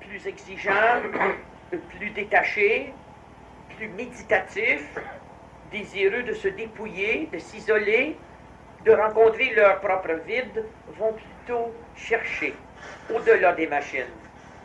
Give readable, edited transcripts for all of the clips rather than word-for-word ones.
plus exigeants, plus détachés, plus méditatifs, désireux de se dépouiller, de s'isoler, de rencontrer leur propre vide, vont plutôt chercher, au-delà des machines,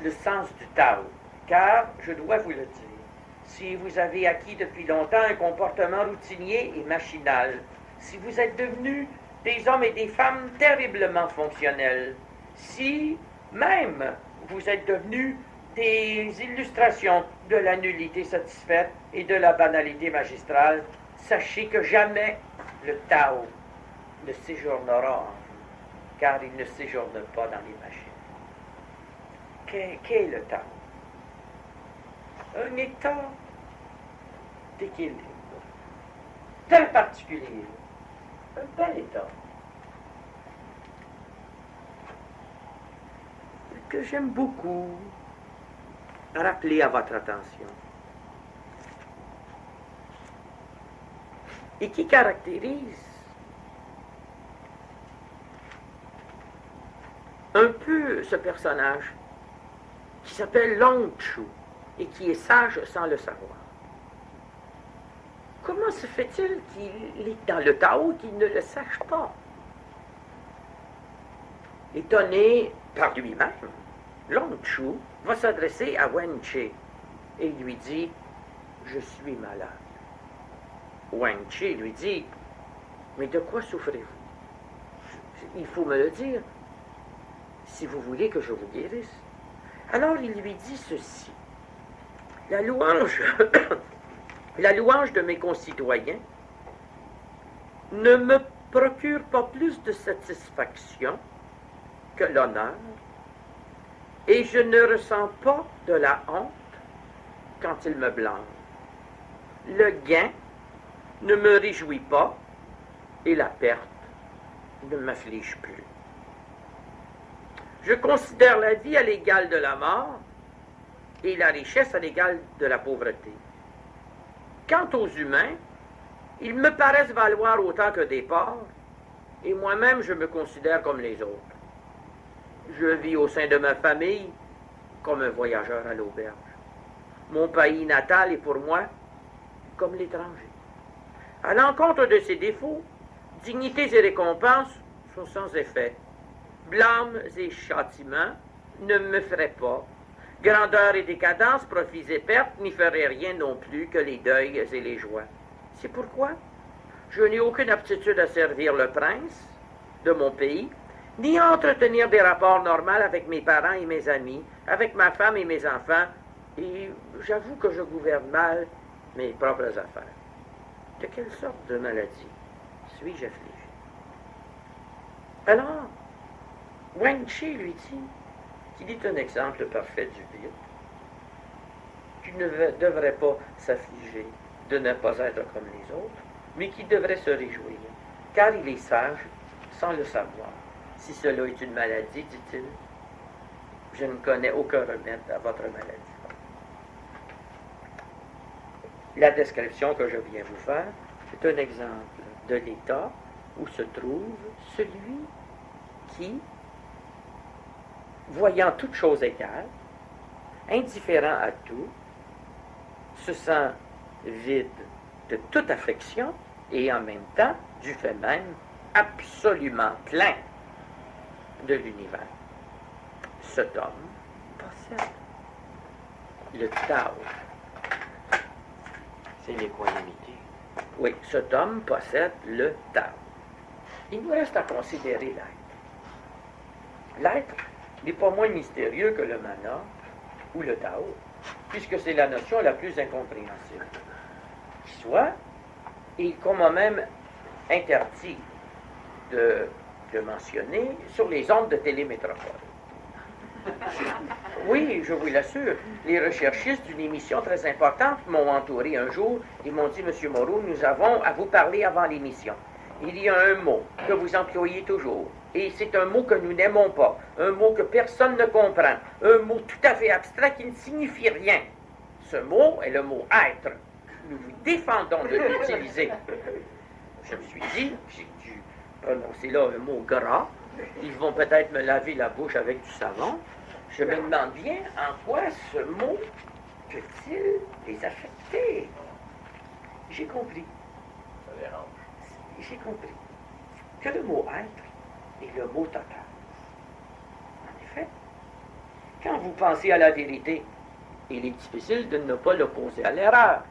le sens du Tao. Car, je dois vous le dire, si vous avez acquis depuis longtemps un comportement routinier et machinal, si vous êtes devenus des hommes et des femmes terriblement fonctionnels, si même vous êtes devenus des illustrations de la nullité satisfaite et de la banalité magistrale, sachez que jamais le Tao ne séjournera en vous, car il ne séjourne pas dans les machines. Qu'est le Tao? Un état d'équilibre, très particulier, un bel état, que j'aime beaucoup rappeler à votre attention, et qui caractérise un peu ce personnage qui s'appelle Long Chu et qui est sage sans le savoir. Comment se fait-il qu'il est dans le Tao qu'il ne le sache pas? Étonné par lui-même, Long Chu va s'adresser à Wen Che et lui dit « Je suis malade ». Wen Che lui dit « Mais de quoi souffrez-vous? Il faut me le dire, si vous voulez que je vous guérisse. » Alors il lui dit ceci: « La louange de mes concitoyens ne me procure pas plus de satisfaction que l'honneur, et je ne ressens pas de la honte quand il me blâme. Le gain ne me réjouit pas, et la perte ne m'afflige plus. Je considère la vie à l'égal de la mort et la richesse à l'égal de la pauvreté. Quant aux humains, ils me paraissent valoir autant que des porcs, et moi-même je me considère comme les autres. Je vis au sein de ma famille comme un voyageur à l'auberge. Mon pays natal est pour moi comme l'étranger. À l'encontre de ces défauts, dignités et récompenses sont sans effet. Blâmes et châtiments ne me feraient pas. Grandeur et décadence, profits et pertes n'y feraient rien non plus que les deuils et les joies. C'est pourquoi je n'ai aucune aptitude à servir le prince de mon pays, ni à entretenir des rapports normaux avec mes parents et mes amis, avec ma femme et mes enfants, et j'avoue que je gouverne mal mes propres affaires. De quelle sorte de maladie suis-je affligé? Alors, Wen Chi lui dit qu'il est un exemple parfait du vide, qu'il ne devrait pas s'affliger de ne pas être comme les autres, mais qu'il devrait se réjouir, car il est sage sans le savoir. Si cela est une maladie, dit-il, je ne connais aucun remède à votre maladie. La description que je viens vous faire est un exemple de l'état où se trouve celui qui, voyant toute chose égale, indifférent à tout, se sent vide de toute affection et en même temps, du fait même, absolument plein de l'univers. Cet homme possède le Tao. C'est l'équanimité. Oui, cet homme possède le Tao. Il nous reste à considérer l'être. L'être n'est pas moins mystérieux que le mana ou le Tao, puisque c'est la notion la plus incompréhensible qui soit, et qu'on m'a même interdit de mentionner sur les ondes de Télémétropole. Oui, je vous l'assure, les recherchistes d'une émission très importante m'ont entouré un jour et m'ont dit « Monsieur Moreau, nous avons à vous parler avant l'émission. Il y a un mot que vous employez toujours, et c'est un mot que nous n'aimons pas, un mot que personne ne comprend, un mot tout à fait abstrait qui ne signifie rien. Ce mot est le mot « être ». Nous vous défendons de l'utiliser. » Je me suis dit, j'ai dû prononcer là un mot gras, ils vont peut-être me laver la bouche avec du savon. Je me demande bien en quoi ce mot peut-il les affecter. J'ai compris. Ça dérange. J'ai compris que le mot être est le mot total. En effet, quand vous pensez à la vérité, il est difficile de ne pas l'opposer à l'erreur.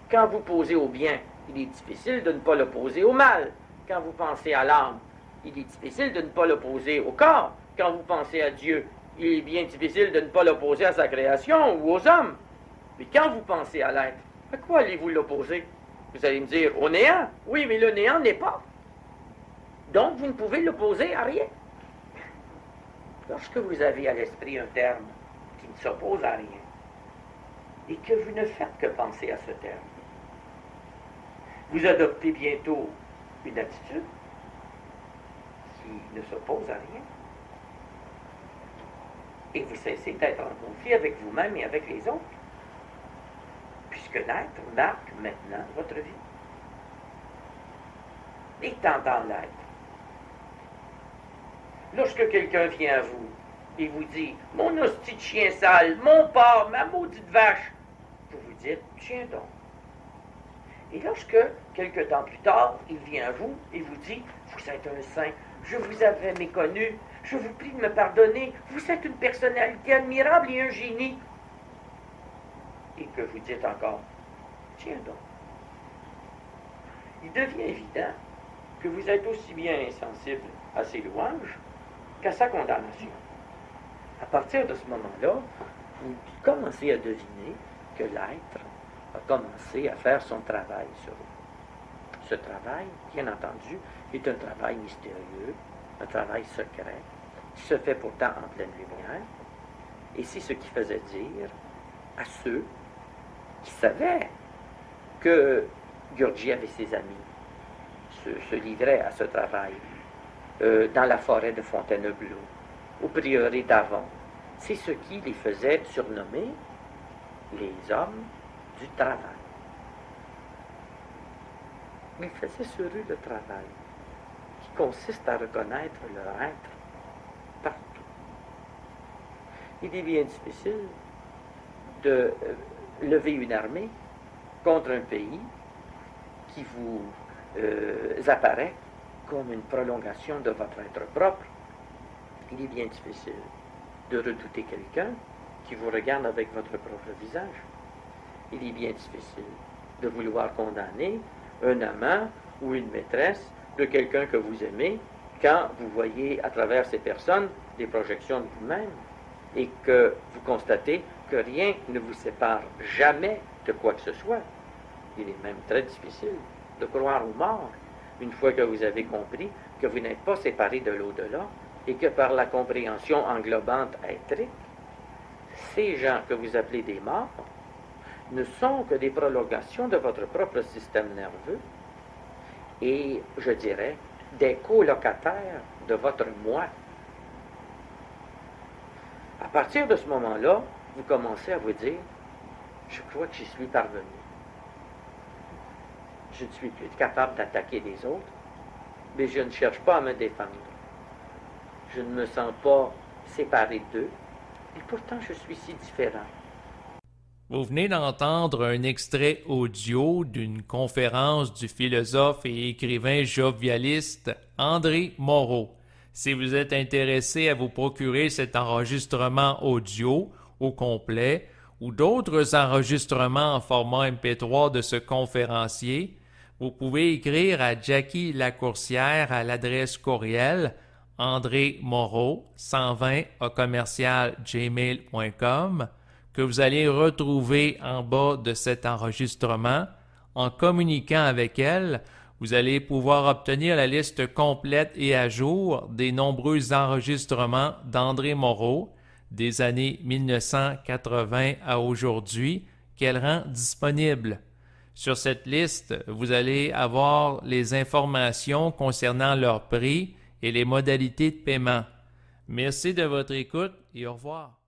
Quand vous posez au bien, il est difficile de ne pas l'opposer au mal. Quand vous pensez à l'âme, il est difficile de ne pas l'opposer au corps. Quand vous pensez à Dieu, il est bien difficile de ne pas l'opposer à sa création ou aux hommes. Mais quand vous pensez à l'être, à quoi allez-vous l'opposer? Vous allez me dire, au néant. Oui, mais le néant n'est pas. Donc, vous ne pouvez l'opposer à rien. Lorsque vous avez à l'esprit un terme qui ne s'oppose à rien, et que vous ne faites que penser à ce terme, vous adoptez bientôt une attitude qui ne s'oppose à rien. Et vous cessez d'être en conflit avec vous-même et avec les autres. Puisque l'être marque maintenant votre vie. Étant dans l'être, lorsque quelqu'un vient à vous et vous dit « Mon hostie de chien sale, mon porc, ma maudite vache », vous vous dites « Tiens donc ». Et lorsque, quelque temps plus tard, il vient à vous et vous dit « Vous êtes un saint, je vous avais méconnu, je vous prie de me pardonner, vous êtes une personnalité admirable et un génie ». Et que vous dites encore « Tiens donc ». Il devient évident que vous êtes aussi bien insensible à ses louanges qu'à sa condamnation. À partir de ce moment-là, vous commencez à deviner que l'être a commencé à faire son travail sur vous. Ce travail, bien entendu, est un travail mystérieux, un travail secret, qui se fait pourtant en pleine lumière, et c'est ce qui faisait dire à ceux qui savaient que Gurdjieff et ses amis se livraient à ce travail dans la forêt de Fontainebleau, au prieuré d'Avon. C'est ce qui les faisait surnommer les hommes du travail. Ils faisaient sur eux le travail, qui consiste à reconnaître leur être partout. Il est bien difficile de lever une armée contre un pays qui vous apparaît comme une prolongation de votre être propre. Il est bien difficile de redouter quelqu'un qui vous regarde avec votre propre visage. Il est bien difficile de vouloir condamner un amant ou une maîtresse de quelqu'un que vous aimez quand vous voyez à travers ces personnes des projections de vous-même et que vous constatez que rien ne vous sépare jamais de quoi que ce soit. Il est même très difficile de croire aux morts une fois que vous avez compris que vous n'êtes pas séparé de l'au-delà et que par la compréhension englobante étrique, ces gens que vous appelez des morts ne sont que des prolongations de votre propre système nerveux et, je dirais, des colocataires de votre moi. À partir de ce moment-là, vous commencez à vous dire « Je crois que j'y suis parvenu. Je ne suis plus capable d'attaquer les autres, mais je ne cherche pas à me défendre. Je ne me sens pas séparé d'eux, et pourtant je suis si différent. » Vous venez d'entendre un extrait audio d'une conférence du philosophe et écrivain jovialiste André Moreau. Si vous êtes intéressé à vous procurer cet enregistrement audio au complet ou d'autres enregistrements en format MP3 de ce conférencier, vous pouvez écrire à Jackie Lacourcière à l'adresse courriel andremoreau120@gmail.com que vous allez retrouver en bas de cet enregistrement. En communiquant avec elle, vous allez pouvoir obtenir la liste complète et à jour des nombreux enregistrements d'André Moreau des années 1980 à aujourd'hui qu'elle rend disponible. Sur cette liste, vous allez avoir les informations concernant leur prix et les modalités de paiement. Merci de votre écoute et au revoir.